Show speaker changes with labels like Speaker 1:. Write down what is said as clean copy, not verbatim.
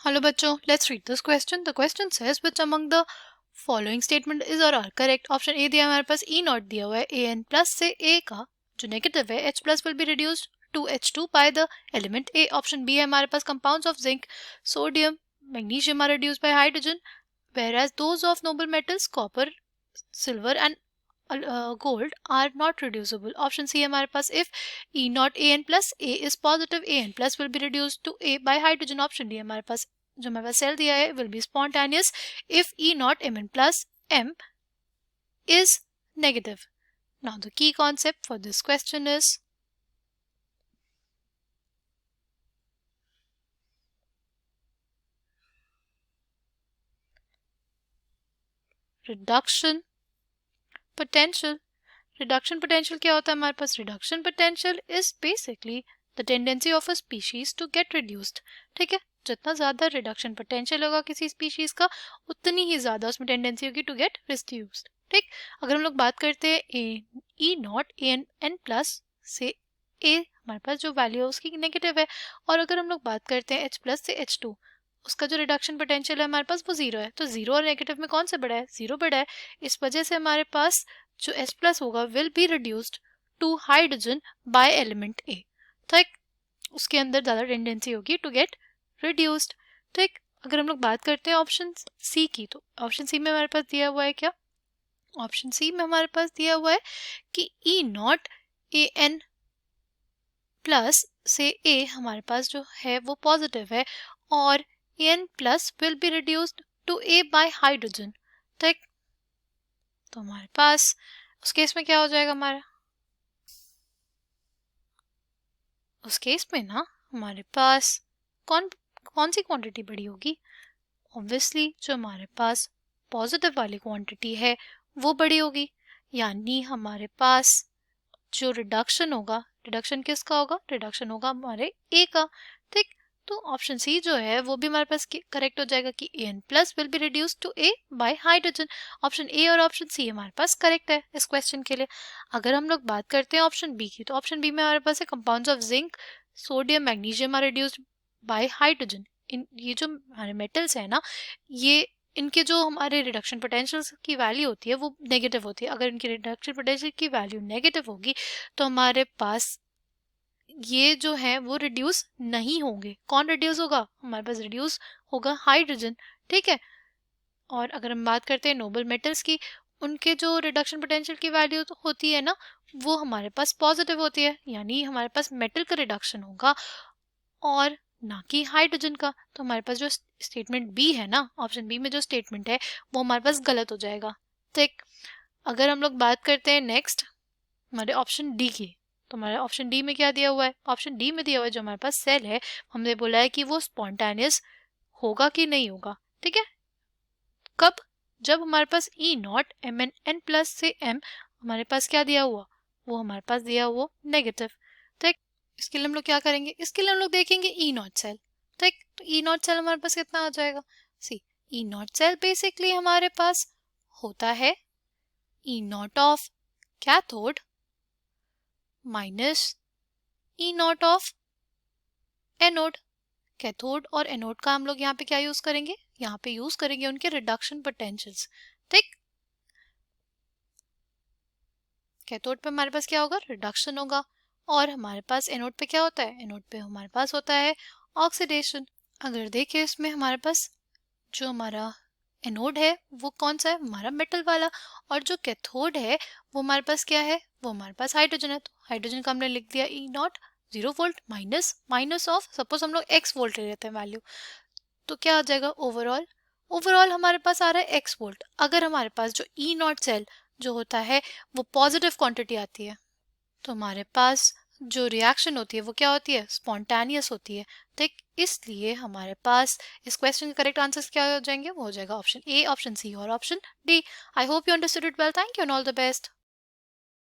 Speaker 1: Hello बच्चों, let's read this question. The question says which among the following statement is or are correct. Option A दिया हमारे पास E not दिया हुआ है, A N plus से ए का जो नेगेटिव है H plus will be reduced to H2 by the element A. Option B है हमारे पास compounds of zinc, sodium, magnesium are reduced by hydrogen whereas those of noble metals copper, silver and gold are not reducible. Option C है हमारे पास if E naught A N plus A is positive, A N plus will be reduced to A by hydrogen. Option D है हमारे पास जो हमारे पास cell दिया है will be spontaneous if E not Mn plus M is negative. Now the key concept for this question is reduction potential. Reduction potential क्या होता है हमारे पास? Reduction potential is basically the tendency of a species to get reduced. ठीक है, जितना ज़्यादा reduction potential होगा किसी स्पीशीज का उतनी ही ज़्यादा उसमें टेंडेंसी होगी टू गेट रिड्यूस्ड. ठीक, अगर हम लोग बात करते हैं ई नॉट ए एन प्लस से ए, हमारे पास जो वैल्यू है उसकी नेगेटिव है, और अगर हम लोग बात करते हैं एच प्लस से एच टू, उसका जो रिडक्शन पोटेंशियल है हमारे पास वो जीरो है. तो जीरो और नेगेटिव में कौन सा बड़ा है? जीरो बड़ा है. इस वजह से हमारे पास जो H प्लस होगा will be reduced to hydrogen by element A. ठीक, उसके अंदर ज़्यादा टेंडेंसी होगी टू गेट रिड्यूस्ड. ठीक, अगर हम लोग बात करते हैं ऑप्शन सी की, तो ऑप्शन सी में हमारे पास दिया हुआ है क्या? ऑप्शन सी में हमारे पास दिया हुआ है कि ई नॉट ए एन प्लस से ए हमारे पास जो है वो पॉजिटिव है और A N plus will be reduced to A by hydrogen. ठीक, तो हमारे पास उस केस में क्या हो जाएगा हमारा? उस केस में ना हमारे पास कौन कौन सी क्वांटिटी बड़ी होगी? ऑब्वियसली जो हमारे पास पॉजिटिव वाली क्वांटिटी है वो बड़ी होगी, यानी हमारे पास जो रिडक्शन होगा, रिडक्शन किसका होगा? रिडक्शन होगा हमारे ए का. ठीक, तो ऑप्शन सी जो है वो भी हमारे पास करेक्ट हो जाएगा कि A N plus will be reduce to A by hydrogen. Option A और ऑप्शन सी हमारे पास करेक्ट है इस क्वेश्चन के लिए. अगर हम लोग बात करते हैं ऑप्शन बी की, तो ऑप्शन बी में हमारे पास है compounds of zinc, sodium, magnesium are reduced by hydrogen. इन ये जो हमारे मेटल्स है ना, ये इनके जो हमारे रिडक्शन पोटेंशियल की वैल्यू होती है वो नेगेटिव होती है. अगर इनकी रिडक्शन पोटेंशियल की वैल्यू नेगेटिव होगी तो हमारे पास ये जो है वो रिड्यूस नहीं होंगे. कौन रिड्यूस होगा? हमारे पास रिड्यूस होगा हाइड्रोजन. ठीक है, और अगर हम बात करते हैं नोबल मेटल्स की, उनके जो रिडक्शन पोटेंशियल की वैल्यू होती है ना वो हमारे पास पॉजिटिव होती है, यानी हमारे पास मेटल का रिडक्शन होगा और ना कि हाइड्रोजन का. तो हमारे पास जो स्टेटमेंट बी है ना, ऑप्शन बी में जो स्टेटमेंट है वो हमारे पास गलत हो जाएगा. ठीक, अगर हम लोग बात करते हैं नेक्स्ट हमारे ऑप्शन डी की, तो हमारे ऑप्शन डी में क्या दिया हुआ है? ऑप्शन डी में दिया हुआ है जो हमारे पास सेल है, हमने बोला है कि वो स्पॉन्टेनियस होगा कि नहीं होगा. ठीक है, कब? जब हमारे पास E naught M N N plus से एम हमारे पास क्या दिया हुआ? वो हमारे पास दिया हुआ नेगेटिव. ठीक, इसके लिए हम लोग क्या करेंगे? इसके लिए हम लोग देखेंगे ई नॉट सेल. ठीक, तो ई नॉट सेल हमारे पास कितना आ जाएगा? See, E naught cell basically हमारे पास होता है E naught of cathode minus E naught of anode. Cathode और एनोड का हम लोग यहाँ पे क्या यूज करेंगे? यहाँ पे यूज करेंगे उनके रिडक्शन पोटेंशियल्स. ठीक, कैथोड पे हमारे पास क्या होगा? रिडक्शन होगा, और हमारे पास एनोड पे क्या होता है? एनोड पे हमारे पास होता है ऑक्सीडेशन. अगर देखें इसमें हमारे पास जो हमारा एनोड है वो कौन सा है? हमारा मेटल वाला, और जो कैथोड है वो हमारे पास क्या है? वो हमारे पास हाइड्रोजन है. तो हाइड्रोजन का हमने लिख दिया E naught 0 volt minus minus of, suppose हम लोग x वोल्ट ले लेते हैं वैल्यू, तो क्या आ जाएगा? ओवरऑल, ओवरऑल हमारे पास आ रहा है x वोल्ट. अगर हमारे पास जो ई नॉट सेल जो होता है वो पॉजिटिव क्वांटिटी आती है तो हमारे पास जो रिएक्शन होती है वो क्या होती है? स्पॉन्टेनियस होती है. ठीक, इसलिए हमारे पास इस क्वेश्चन के करेक्ट आंसर्स क्या हो जाएंगे? वो हो जाएगा ऑप्शन ए, ऑप्शन सी और option D. I hope you understood it well. Thank you and all the best.